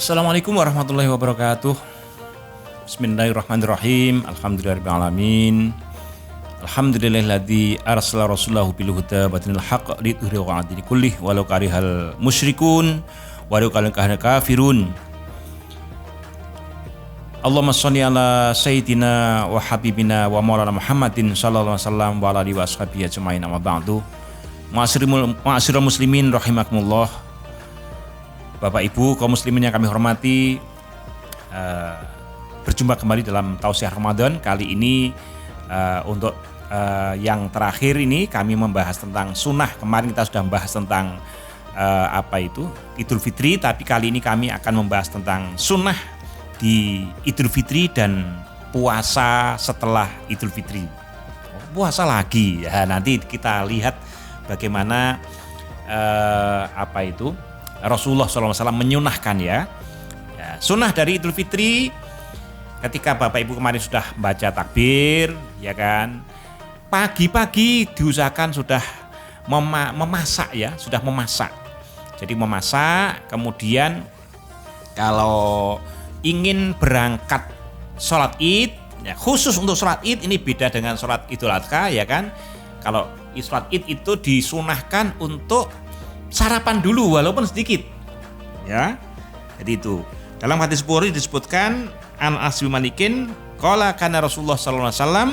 Assalamualaikum warahmatullahi wabarakatuh. Bismillahirrahmanirrahim. Alhamdulillahirrahmanirrahim. Alhamdulillahilladzi arsala rasulahu bil huda wa dinil haqq lidhhirahu 'ala dini kullih walau karihal musyrikun walau karihal kafirun. Allahumma shalli ala sayyidina wa habibina wa maulana Muhammadin sallallahu alaihi wasallam wa ala alihi wa ashabihi ajmain amma ba'du. Ma'asyiral muslimin rahimakumullah. Bapak Ibu kaum muslimin yang kami hormati, berjumpa kembali dalam Tausiah Ramadan. Kali ini untuk yang terakhir ini kami membahas tentang sunnah. Kemarin kita sudah membahas tentang Idul Fitri, tapi kali ini kami akan membahas tentang sunnah di Idul Fitri dan puasa setelah Idul Fitri. Puasa lagi ya, nanti kita lihat bagaimana Rasulullah SAW menyunahkan ya. Sunnah dari Idul Fitri ketika Bapak Ibu kemarin sudah baca takbir ya kan, pagi-pagi diusahakan sudah memasak ya, sudah memasak. Jadi memasak, kemudian kalau ingin berangkat sholat id ya, khusus untuk sholat id ini beda dengan sholat Idul Adha ya kan. Kalau sholat id itu disunahkan untuk sarapan dulu walaupun sedikit ya. Jadi itu dalam hadis Bukhari disebutkan an Anas bin Malikin qala kana Rasulullah sallallahu alaihi wasallam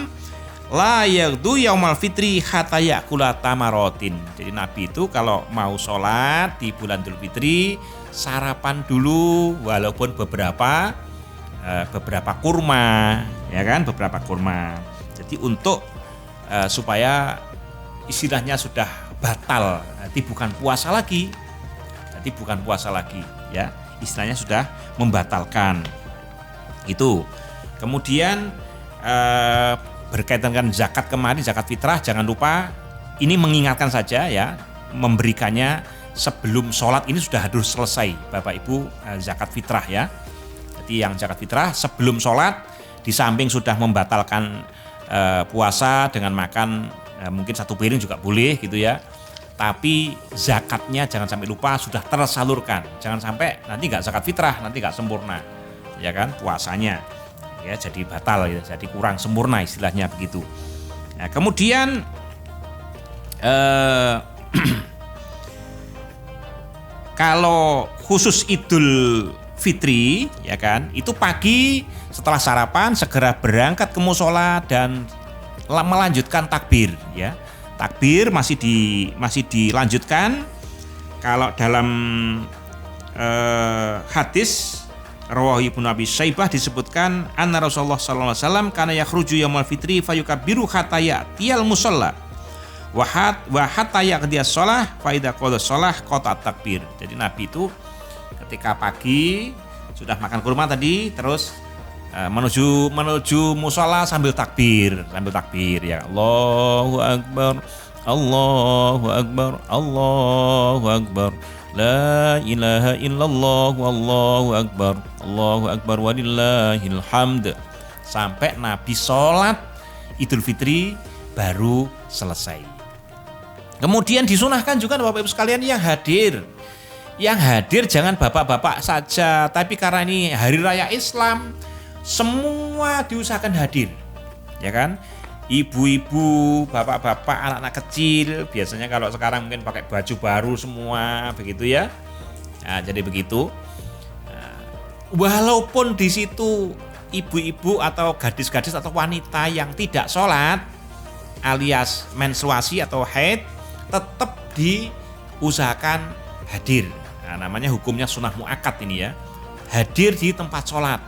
la yaghdu yaumal fitri hatta ya'kula tamaratin. Jadi Nabi itu kalau mau sholat di bulan Idul Fitri sarapan dulu walaupun beberapa kurma ya kan, beberapa kurma. Jadi untuk supaya istilahnya sudah batal, nanti bukan puasa lagi. Nanti bukan puasa lagi ya. Istilahnya sudah membatalkan. Itu. Kemudian berkaitan dengan zakat kemarin, zakat fitrah, jangan lupa ini mengingatkan saja ya, memberikannya sebelum sholat ini sudah harus selesai Bapak Ibu, zakat fitrah ya. Jadi yang zakat fitrah sebelum sholat, di samping sudah membatalkan puasa dengan makan mungkin satu piring juga boleh gitu ya. Tapi zakatnya jangan sampai lupa sudah tersalurkan. Jangan sampai nanti nggak zakat fitrah, nanti nggak sempurna, ya kan puasanya, ya jadi batal, ya, jadi kurang sempurna istilahnya begitu. Nah, kemudian kalau khusus Idul Fitri, ya kan, itu pagi setelah sarapan segera berangkat ke mushola dan melanjutkan takbir ya. Takbir masih dilanjutkan. Kalau dalam hadis rawahu Ibnu Abi Syaibah disebutkan anna Rasulullah sallallahu alaihi wasallam kana yakhruju yaumul fitri fayukabbiru hatta ya'tiyal musalla wa hatta yaqdiyas shalah fa idza qada shalah qata takbir. Jadi Nabi itu ketika pagi sudah makan kurma tadi terus menuju mushola sambil takbir ya. Allahu akbar, Allahu akbar, Allahu akbar, la ilaha illallah, Allahu akbar walillahil hamd. Sampai Nabi sholat Idul Fitri baru selesai. Kemudian disunahkan juga Bapak Ibu sekalian yang hadir. Yang hadir jangan bapak-bapak saja, tapi karena ini hari raya Islam, semua diusahakan hadir, ya kan? Ibu-ibu, bapak-bapak, anak-anak kecil, biasanya kalau sekarang mungkin pakai baju baru semua, begitu ya. Nah, jadi begitu. Nah, walaupun di situ ibu-ibu atau gadis-gadis atau wanita yang tidak sholat, alias menstruasi atau haid, tetap diusahakan hadir. Nah, namanya hukumnya sunnah muakkad ini ya. Hadir di tempat sholat,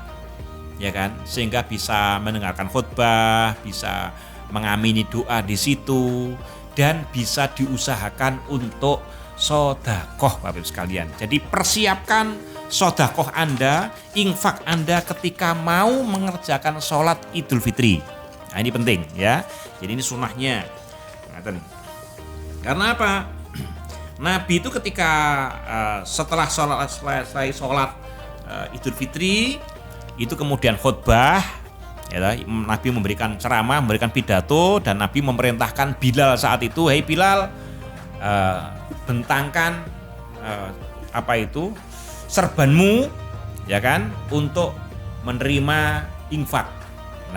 ya kan, sehingga bisa mendengarkan khutbah, bisa mengamini doa di situ, dan bisa diusahakan untuk sedekah Bapak Ibu sekalian. Jadi persiapkan sedekah Anda, infak Anda ketika mau mengerjakan sholat Idul Fitri. Nah, ini penting ya. Jadi ini sunnahnya. Karena apa? Nabi itu ketika setelah selesai sholat Idul Fitri itu kemudian khutbah ya, Nabi memberikan ceramah, memberikan pidato, dan Nabi memerintahkan Bilal saat itu, "Hei Bilal, bentangkan serbanmu ya kan, untuk menerima infak.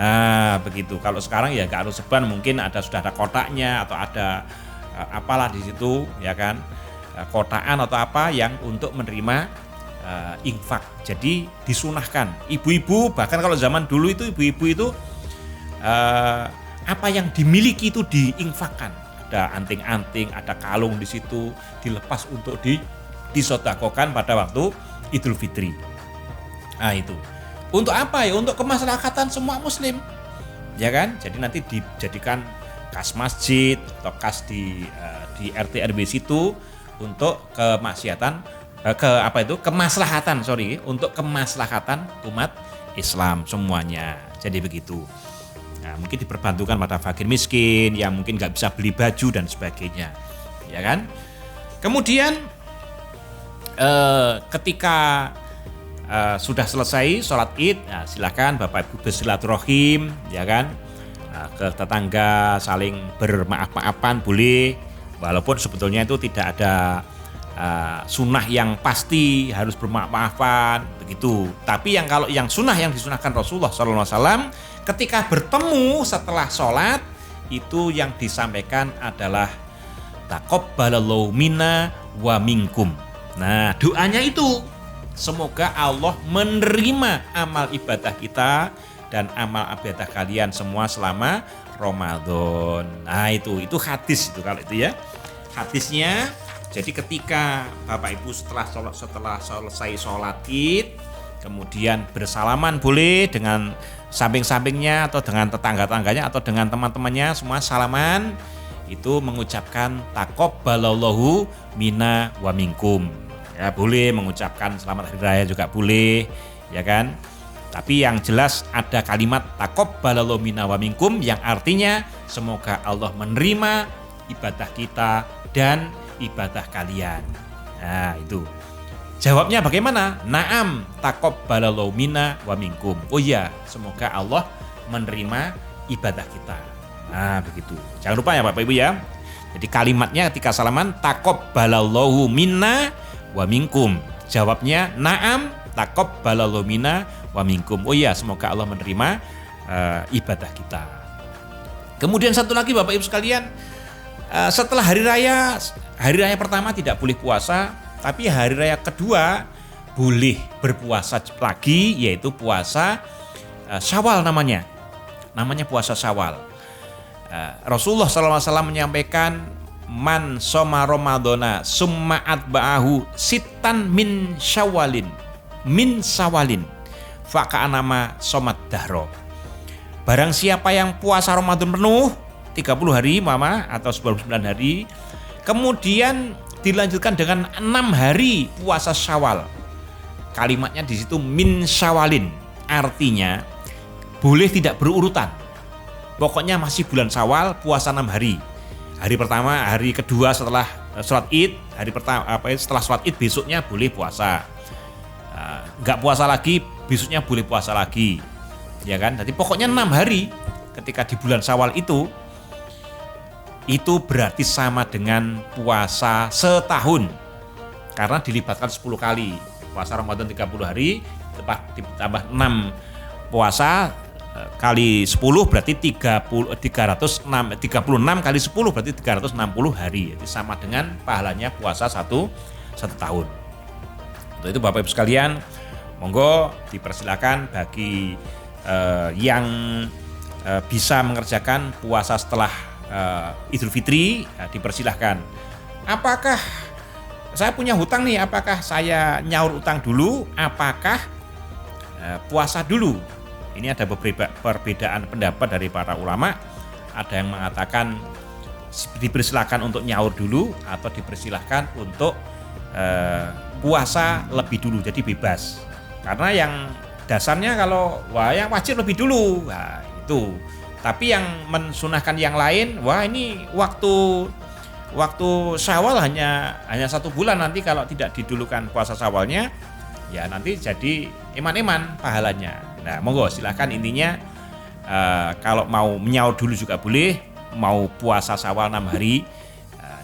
Nah begitu. Kalau sekarang ya nggak harus seban, mungkin sudah ada kotaknya atau ada apalah di situ, ya kan, kotaan atau apa yang untuk menerima infak. Jadi disunahkan. Ibu-ibu, bahkan kalau zaman dulu itu ibu-ibu itu apa yang dimiliki itu diinfakkan. Ada anting-anting, ada kalung di situ, dilepas untuk disedekahkan pada waktu Idul Fitri. Nah itu. Untuk apa ya? Untuk kemaslahatan semua muslim. Ya kan? Jadi nanti dijadikan kas masjid atau kas di RT RW situ untuk untuk kemaslahatan umat Islam semuanya. Jadi begitu. Nah, mungkin diperbantukan pada fakir miskin yang mungkin nggak bisa beli baju dan sebagainya, ya kan? Kemudian ketika sudah selesai sholat Id, nah silakan Bapak Ibu bersilaturahim, ya kan? Ke tetangga saling bermaaf-maafan boleh, walaupun sebetulnya itu tidak ada sunnah yang pasti harus bermaaf-maafan begitu. Tapi kalau yang sunnah yang disunahkan Rasulullah SAW ketika bertemu setelah sholat itu yang disampaikan adalah taqabbalallahu minna wa minkum. Nah doanya itu semoga Allah menerima amal ibadah kita dan amal ibadah kalian semua selama Ramadan. Nah itu hadis itu kalau itu ya. Hadisnya jadi ketika Bapak Ibu setelah selesai sholat Id, kemudian bersalaman boleh dengan samping-sampingnya atau dengan tetangga-tangganya atau dengan teman-temannya, semua salaman itu mengucapkan taqabbalallahu minna wa minkum. Ya boleh mengucapkan selamat hari raya juga boleh, ya kan? Tapi yang jelas ada kalimat taqabbalallahu minna wa minkum yang artinya semoga Allah menerima ibadah kita dan ibadah kalian. Nah itu. Jawabnya bagaimana? Naam taqabbalallahu minna wa minkum. Oh iya, semoga Allah menerima ibadah kita. Nah begitu. Jangan lupa ya Bapak Ibu ya. Jadi kalimatnya ketika salaman taqabbalallahu minna wa minkum. Jawabnya naam taqabbalallahu minna wa minkum. Oh iya, semoga Allah menerima ibadah kita. Kemudian satu lagi Bapak Ibu sekalian, setelah hari raya pertama tidak boleh puasa, tapi hari raya kedua boleh berpuasa lagi, yaitu puasa Syawal namanya puasa Syawal. Rasulullah SAW menyampaikan man soma Ramadana summa atba'ahu sitan min syawalin faka'anama somat dahro. Barang siapa yang puasa Ramadan penuh 30 hari mama atau 99 hari, kemudian dilanjutkan dengan 6 hari puasa Syawal. Kalimatnya di situ min syawalin, artinya boleh tidak berurutan. Pokoknya masih bulan Syawal puasa 6 hari. Hari pertama, hari kedua setelah sholat Id, setelah sholat Id besoknya boleh puasa. Enggak puasa lagi, besoknya boleh puasa lagi. Ya kan? Jadi pokoknya 6 hari ketika di bulan Syawal itu berarti sama dengan puasa setahun karena dilibatkan 10 kali. Puasa Ramadan 30 hari ditambah 6 puasa kali 10 berarti 36 kali 10 berarti 360 hari. Jadi sama dengan pahalanya puasa satu tahun. Untuk itu Bapak Ibu sekalian, monggo dipersilakan bagi yang bisa mengerjakan puasa setelah Idul Fitri, dipersilahkan. Apakah saya punya hutang nih, apakah saya nyaur utang dulu, apakah puasa dulu? Ini ada perbedaan pendapat dari para ulama. Ada yang mengatakan dipersilahkan untuk nyaur dulu atau dipersilahkan untuk puasa lebih dulu, jadi bebas. Karena yang dasarnya kalau yang wajib lebih dulu, nah itu. Tapi yang mensunahkan yang lain, ini waktu Syawal hanya 1 bulan, nanti kalau tidak didulukan puasa Syawalnya, ya nanti jadi eman-eman pahalanya. Nah, monggo silakan, intinya kalau mau menyaur dulu juga boleh, mau puasa Syawal 6 hari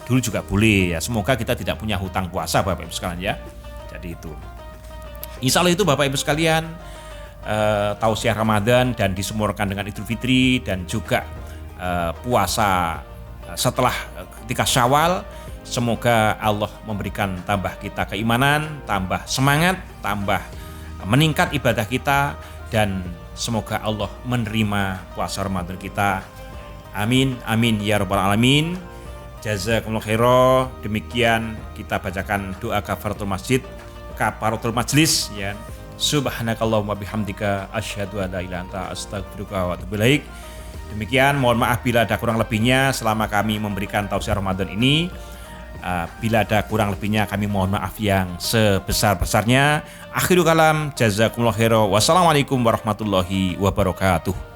dulu juga boleh. Ya, semoga kita tidak punya hutang puasa Bapak Ibu sekalian ya. Jadi itu. Insya Allah itu Bapak Ibu sekalian, tausiah Ramadan dan disemurkan dengan Idul Fitri dan juga puasa setelah ketika Syawal. Semoga Allah memberikan tambah kita keimanan, tambah semangat, tambah meningkat ibadah kita, dan semoga Allah menerima puasa Ramadan kita. Amin, amin ya rabbal alamin. Jazakumullah khairan. Demikian kita bacakan doa kafaratul masjid, kafaratul majlis ya. Subhanakallahumma bihamdika asyhadu an la ilaha illa anta astaghfiruka wa atubu ilaik. Demikian, mohon maaf bila ada kurang lebihnya selama kami memberikan tausiah Ramadan ini. Bila ada kurang lebihnya kami mohon maaf yang sebesar-besarnya. Akhirul kalam, jazakumullah khairan. Wassalamualaikum warahmatullahi wabarakatuh.